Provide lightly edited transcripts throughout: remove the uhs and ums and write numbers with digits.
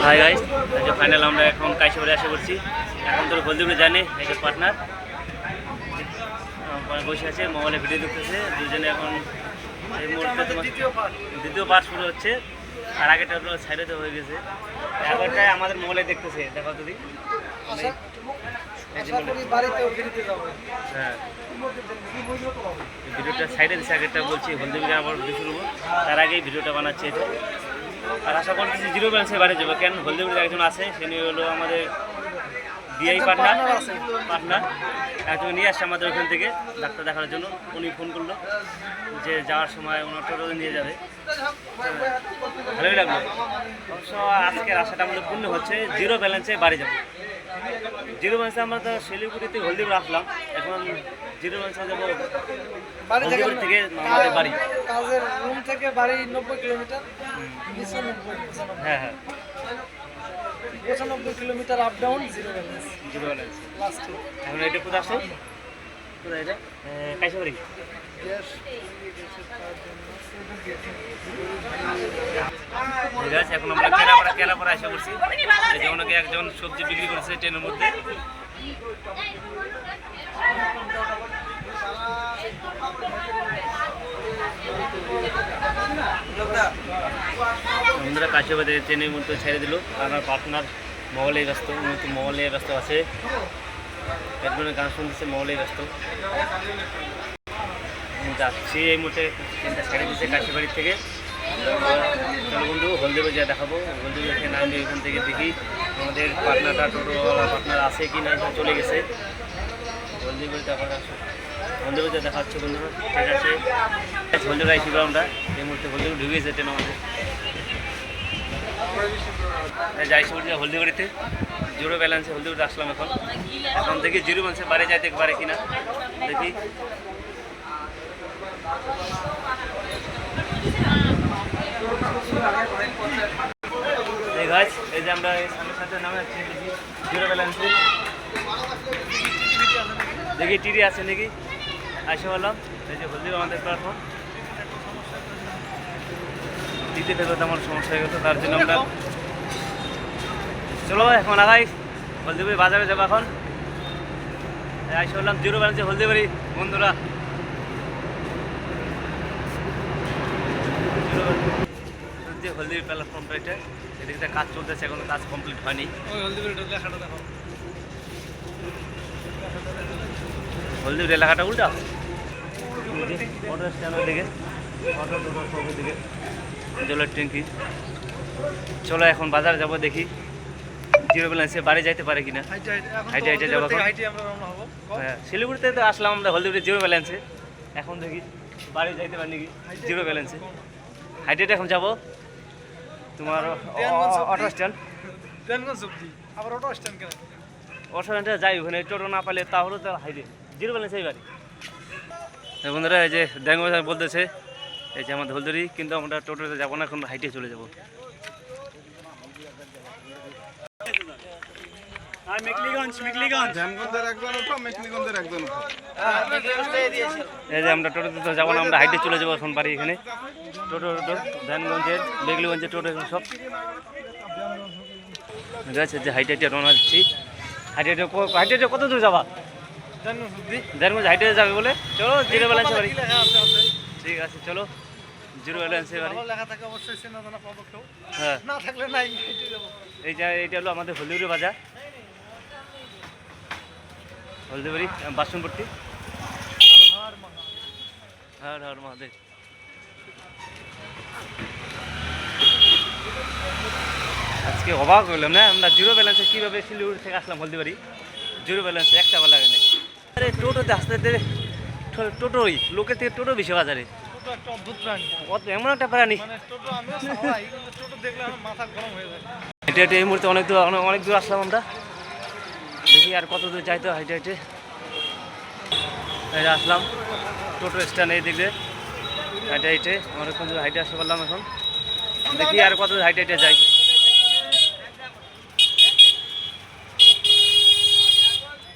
Hi guys, এই যে final আমরা এখন কাইশাবাড়ি এসে পড়ছি। এখন তো হলদিপুরে জানি এই যে পার্টনার বসে আছে, মোবাইলে ভিডিও দেখতেছে দুজনে। এখন এই মুহূর্তে তোমার দ্বিতীয় পার্ট শুরু হচ্ছে, আর আগেটা হলো সাইডে হয়ে গেছে। এগারোটায় আমাদের মোবাইলে দেখতেছে, দেখো যদি হ্যাঁ ভিডিওটা সাইডে দিচ্ছে। আগেরটা বলছি হলদিপুরে আবার ভিডিও শুরু, তার আগেই ভিডিওটা বানাচ্ছে এটা। আর আশা করতেছি জিরো ব্যালেন্সে বাড়ি যাবো, কেন হলদিপুরে একজন আছে, সে নিয়ে হলো আমাদের ডিআই পার্টনার একজন নিয়ে আসছে আমাদের ওখান থেকে ডাক্তার দেখানোর জন্য। উনি ফোন করলো যে যাওয়ার সময় ওনার টোটো নিয়ে যাবে। ভালোই লাগলো। অবশ্য আজকের আশাটা আমাদের পূর্ণ হচ্ছে, জিরো ব্যালেন্সে বাড়ি যাবো। জিরো ব্যালেন্সে আমরা তো শিলিগুড়িতে হলদিপুর আসলাম, এখন জিরো ব্যালেন্সে যাবো হলদিপুর থেকে আমাদের বাড়ি। কাজের রুম থেকে বাড়ি 90 কিলোমিটার, হ্যাঁ হ্যাঁ 95 kilometre up down, zero balance. Last এখন এটা কোথায় আসছে, কোথায় এটা কাইশাবাড়ি। ঠিক আছে, এখন আমরা কেলাপাড়া এসে পড়ছি। এই যে ওনাকে একজন সবজি বিক্রি করেছে ট্রেনের মধ্যে। বন্ধুরা কাশিবাড়ি ট্রেনের মধ্যে ছেড়ে দিল, আর আমার পার্টনার মোবাইলে ব্যস্ত, উনি তো মোবাইলে ব্যস্ত আছে, হেডফোনের গান শুনতেছে, মোবাইলে ব্যস্ত। যাচ্ছি এই মুহূর্তে ট্রেনটা ছেড়ে দিচ্ছে কাশিবাড়ির থেকে। চলো বন্ধু হলদিপুর যা দেখাবো, হলদিপুর থেকে নামলে এখান থেকে দেখি আমাদের পার্টনারটা, টোটোওয়ালা পার্টনার আছে কি না, চলে গেছে। হলদিপুর হলদিপুর দেখা হচ্ছে বন্ধুরা। ঠিক আছে, হলদিপুর আইসি আমরা এই মুহূর্তে হলদিপুর ঢুকেছে ট্রেন আমাদের। যাইছি হলদিবাড়িতে জিরো ব্যালেন্সে হলদিবাড়িতে আসলাম। এখন দেখি জিরো ব্যালেন্সে বাড়ি যাইতে পারে কিনা দেখি। এই গাছ, এই যে আমরা সামনের সাথে নামে যাচ্ছি, দেখি জিরো ব্যালেন্সে দেখি টিডি আছে নাকি। আসে বললাম এই যে হলদিবাড়ি আমাদের প্ল্যাটফর্ম, দিতে থেকে আমার সমস্যা হয়ে গেছে, তার জন্য আমরা চলো এখন আগাই হলদিবাড়ি বাজারে যাবো। এখন আসে বললাম জিরো ব্যালেন্সে হলদিবাড়ি বন্ধুরা। যে হলদিবাড়ি প্ল্যাটফর্মটা, এদিকে কাজ চলতেছে, এখন কাজ কমপ্লিট হয়নি। হলদিবাড়ি এলাকাটা উল্টা অটো স্ট্যান্ডের দিকে, অটো টোটোর দিকে জলের ট্যাঙ্কি। চলো এখন বাজারে যাবো, দেখি জিরো ব্যালেন্সে বাড়ি যাইতে পারে কিনা। হাইটে হাইটে যাবো। হ্যাঁ শিলিগুড়িতে তো আসলাম আমরা হলদিবাড়ি জিরো ব্যালেন্সে, এখন দেখি বাড়ি যাইতে পারি নাকি জিরো ব্যালেন্সে। হাইটে এখন যাবো তোমার অটো স্ট্যান্ড, আবার অটো স্ট্যান্ড কেন? অটো স্ট্যান্ডে যাই, ওখানে টোটো না পাইলে তাহলে তো হাইটে জিরো ব্যালেন্সেই বাড়ি। বন্ধুরা এই যে ড্যাঙ্গো বলতেছে এই যে আমাদের হলদিবাড়ি, কিন্তু আমরা টোটোতে যাবো না, এখন হাইটে চলে যাবো। এই যে আমরা টোটোতে তো যাবো না, আমরা হাইটে চলে যাবো এখন বাড়ি। এখানে টোটো ধ্যানগঞ্জের, মেঘলিগঞ্জের টোটো এখানে সব ঠিক আছে। যে হাইটে রওনা দিচ্ছি। হাইটে কত দূর যাবা? ধ্যানগঞ্জ হাইটে যাবে বলে। চলো জিরো ব্যালেন্সে বাড়ি। ঠিক আছে চলো জিরো ব্যালেন্সে বাড়ি। হ্যাঁ এইটা হলো আমাদের হলদিবাড়ি বাজার, হলদিবাড়ি বাসনপট্টি। হর হর মহাদেব। আজকে অবাক হলাম না, আমরা জিরো ব্যালেন্সে কীভাবে শিলিগুড়ি থেকে আসলাম হলদিবাড়ি, জিরো ব্যালেন্সে এক টাকা লাগে নাই। আরে টোটোতে আসতে টোটোই লোকের থেকে টোটো বেশি বাজারে, এমন একটা প্রাণী। হেঁটে হেঁটে এই মুহূর্তে অনেক দূর আসলাম আমরা, দেখি আর কত দূর যাইতে হেঁটে হেঁটে আসলাম টোটো স্ট্যান্ড। এই দিকে হেঁটে হেঁটে অনেকক্ষণ দূর হাইটে আসতে পারলাম। এখন দেখি আর কত হাইটে হেঁটে যাই।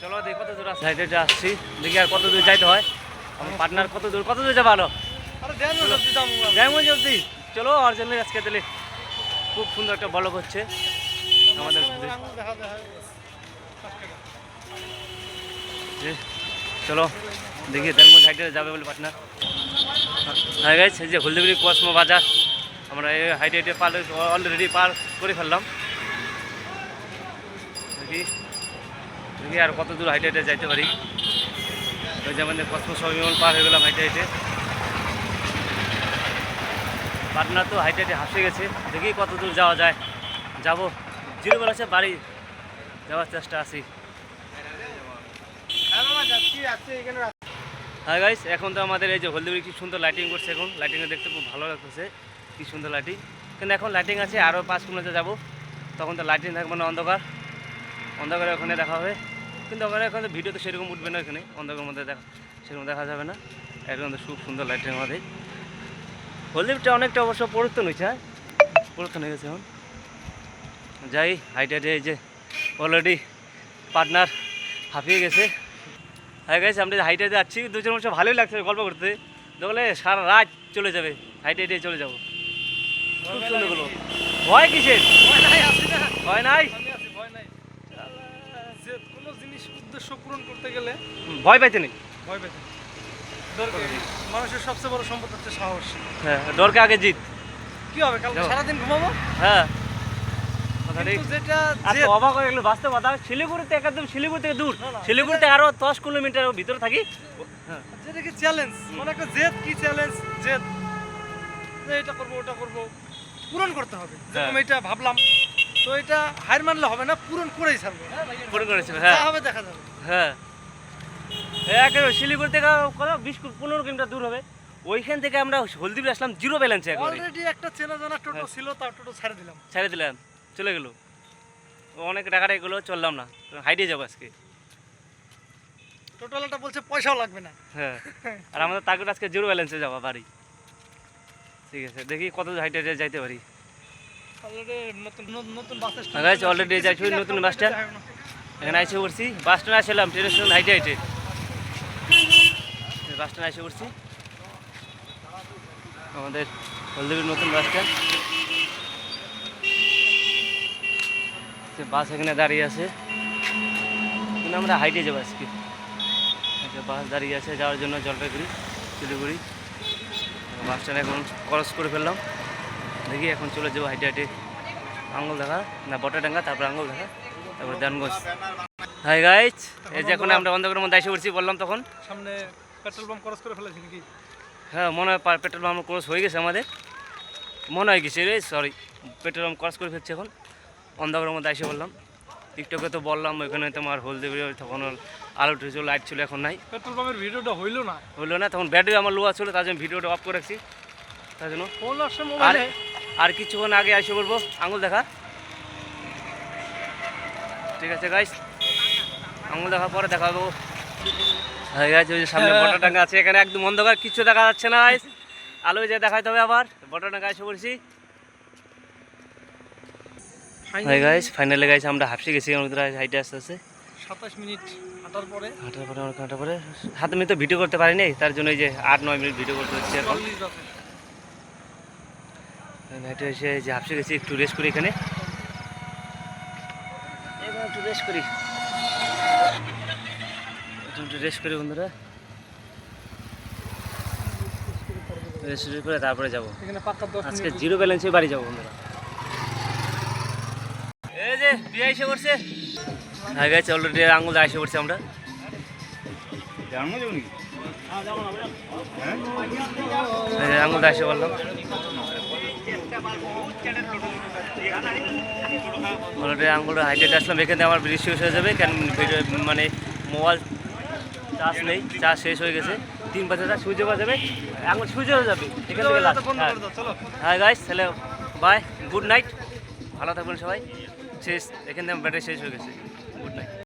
চলো দেখি কত দূর আসছে, হাইটে হেঁটে আসছি, দেখি আর কত দূর যাইতে হয়। আমার পার্টনার কত দূর যাবে ভালো ধ্যানগঞ্জ অবধি। চলো আর জন্য আজকে তাহলে খুব সুন্দর একটা ব্লগ হচ্ছে। আমাদের দেখা দেখা যে চলো দেখি দেড়মন হাইটে যাবে বলে পার্টনার। হ্যাঁ গাইস, এই যে হলদিগুড়ি কসমো বাজার আমরা এই হাইটে হাইটে পার অলরেডি পার করে ফেললাম। দেখি দেখি আর কত দূর হাইটে হাইটে যাইতে পারি। ওই যে আমাদের কসমো শপিং মল পার হয়ে গেলাম হাইটে হাইটে। পার্টনার তো হাইটে হাইটে হাসে গেছে, দেখি কত দূর যাওয়া যায়। যাবো, জিরো বেলাছে বাড়ি যাওয়ার চেষ্টা আছি। হ্যাঁ গাইস, এখন তো আমাদের এই যে হলদিবাড়ি কি সুন্দর লাইটিং করছে, এখন লাইটিংয়ে দেখতে খুব ভালো লাগতেছে, কি সুন্দর লাইটিং। কিন্তু এখন লাইটিং আছে, আরও 5 কিলোমিটার যাবো, তখন তো লাইটিং থাকবে না, অন্ধকার অন্ধকারে ওখানে দেখা হবে। কিন্তু ওখানে এখন তো ভিডিও তো সেরকম উঠবে না, এখানে অন্ধকারের মধ্যে দেখা সেরকম দেখা যাবে না। এখন তো খুব সুন্দর লাইটিং আমাদের হলদিবাড়িটা অনেকটা অবশ্য পরিবর্তন হয়েছে, হ্যাঁ পরিবর্তন হয়ে গেছে। এখন যাই হাইটে হাইটে, এই যে অলরেডি পার্টনার হাঁপিয়ে গেছে। হ্যাঁ গাইস, আমরা হাইটে যাচ্ছি, 2-4 মাস ভালোই লাগছে গল্প করতে, দেখলে সারা রাত চলে যাবে, হাইটে হাইটে চলে যাবো। খুব সুন্দর বলো, ভয় কিসের? ভয় নাই, আমি আছি, ভয় নাই। যে কোনো জিনিস উদ্দেশ্য পূরণ করতে গেলে ভয় পাইতে নেই। ভয় পেতে দরকার। মানুষের সবচেয়ে বড় সম্পদ হচ্ছে সাহস। হ্যাঁ, ডরকে আগে জিত। কি হবে, কালকে যাও। সারাদিন ঘুমাবো, হ্যাঁ কথা ঠিক। কিন্তু যেটা আচ্ছা, অবাক হয়ে গেলো বাস্তব কথা, শিলিগুড়িতে একদম শিলিগুড়ি থেকে দূর, না, না, শিলিগুড়িতে আরো 10 কিলোমিটার ভিতরে থাকি। হ্যাঁ যেটা কি চ্যালেঞ্জ, মানে একটা জেদ, কি চ্যালেঞ্জ, জেদ যে এটা করবো ওটা করবো, পূরণ করতে হবে। যেরকম এটা ভাবলাম, তো এটা হার মানলে হবে না, পূরণ করেই ছাড়বো। পূরণ করেছিল। যা হ্যাঁ হবে দেখা যাবে। হ্যাঁ, একেবারে শিলিগুড়ি থেকে কত 20-15 কিলোমিটার দূর হবে। ওইখান থেকে আমরা হলদিবাড়ি আসলাম জিরো ব্যালেন্সে, একবারে অলরেডি একটা চেনা জানা টোটো ছিল, তার টোটো ছেড়ে দিলাম। ছেড়ে দিলাম, চলে গেলো। অনেক টাকাটা এগুলো চললাম না, হাইটে যাবো আজকে। টোটোওয়ালাটা বলছে পয়সাও লাগবে না। হ্যাঁ, আর আমাদের টার্গেট আজকে জিরো ব্যালেন্সে যাওয়া বাড়ি। ঠিক আছে, দেখি কত হাইটে যাইতে পারি। অলরেডি নতুন নতুন বাস হ্যাঁ গাইস, অলরেডি যাইছি নতুন বাস স্ট্যান্ড, এখানে এসে পড়ছি। বাস স্ট্যান্ড আসলাম, ট্রেন স্টেশন হাইটে হাইটে বাস স্ট্যান্ড এসে পড়ছি, আমাদের হলদিবাড়ির নতুন বাস স্ট্যান্ড। বাস এখানে দাঁড়িয়ে আছে, কিন্তু আমরা হাইটে যাবো আজকে। বাস দাঁড়িয়ে আছে যাওয়ার জন্য জলপাইগুড়ি শিলিগুড়ি। বাস স্ট্যান্ড এখন ক্রস করে ফেললাম, দেখি এখন চলে যাবো হাইটে হাইটে আঙ্গুল দেখা না বটাডাঙ্গা, তারপর আঙ্গুল দেখা, তারপর দানগঞ্জ। হাই গাইস, এই যে এখন আমরা অন্ধকারের মধ্যে এসে পড়ছি, বললাম তখন সামনে পেট্রোল পাম্প ক্রস করে ফেলেছি নাকি? হ্যাঁ মনে হয় পেট্রোল পাম্প ক্রস হয়ে গেছে আমাদের, মনে হয় কিছু রে, সরি পেট্রোল পাম্প ক্রস করে ফেলছি। এখন অন্ধকারের মধ্যে এসে বললাম, টিকটকে তো বললাম ওইখানে তোমার হলদিবাড়ি তখন আলো ছিল, লাইট ছিল, এখন নাই। পেট্রোল পাম্পের ভিডিওটা হইলো না, তখন ব্যাটারি আমার লোয়া ছিল, তার জন্য ভিডিওটা অফ করে রাখছি, তার জন্য। ফোন আসছে মোবাইলে। আর কিছুক্ষণ আগে এসে বলবো আঙুল দেখা। ঠিক আছে গাইস, আঙুল দেখার পরে দেখা হবো। হয়ে গেছে, ওই যে সামনে বটাডাঙ্গা আছে, এখানে একদম অন্ধকার, কিছু দেখা যাচ্ছে না গাইস, আলোয় যে দেখাইতে হবে আবার। বটাডাঙ্গা এসে পড়ছি। হাই গাইস, ফাইনালি গাইস আমরা হাঁপসে গেছি, আমাদের হাইটে আস্তে আস্তে 27 মিনিট হাঁটার পরে হাঁটার পরে হাতে আমি তো ভিডিও করতে পারিনি, তার জন্য এই যে 8-9 মিনিট ভিডিও করতে হচ্ছে। এখন 40 বাসে হাইটে এসে যে হাঁপসে গেছি, একটু রেস্ট করি এখানে, একটু রেস্ট করি, একটু রেস্ট করি বন্ধুরা, রেস্ট করে তারপরে যাবো। এখানে পাক্কা 10 আজকে মিনিট। জিরো ব্যালেন্সে বাড়ি যাবো বন্ধুরা। এই যে বিয়ে এসে পড়ছে, হয়ে গেছে অলরেডি আঙুল এসে পড়ছে আমরা। আঙুল এসে বললাম অলরেডি আঙুলটা হাইটে আসলাম, এখানে আমার ব্রিজ শেষ হয়ে যাবে, কেন মানে মোবাইল চার্জ নেই, চার্জ শেষ হয়ে গেছে। 3-5 সুইচে বাজাবে, আঙুল সুইচে হয়ে যাবে এখান থেকে লাস্ট। হ্যাঁ গাইস, তাহলে বাই, গুড নাইট, ভালো থাকবেন সবাই। শেষ, এখান থেকে ব্যাটারি শেষ হয়ে গেছে, গুড নাইট।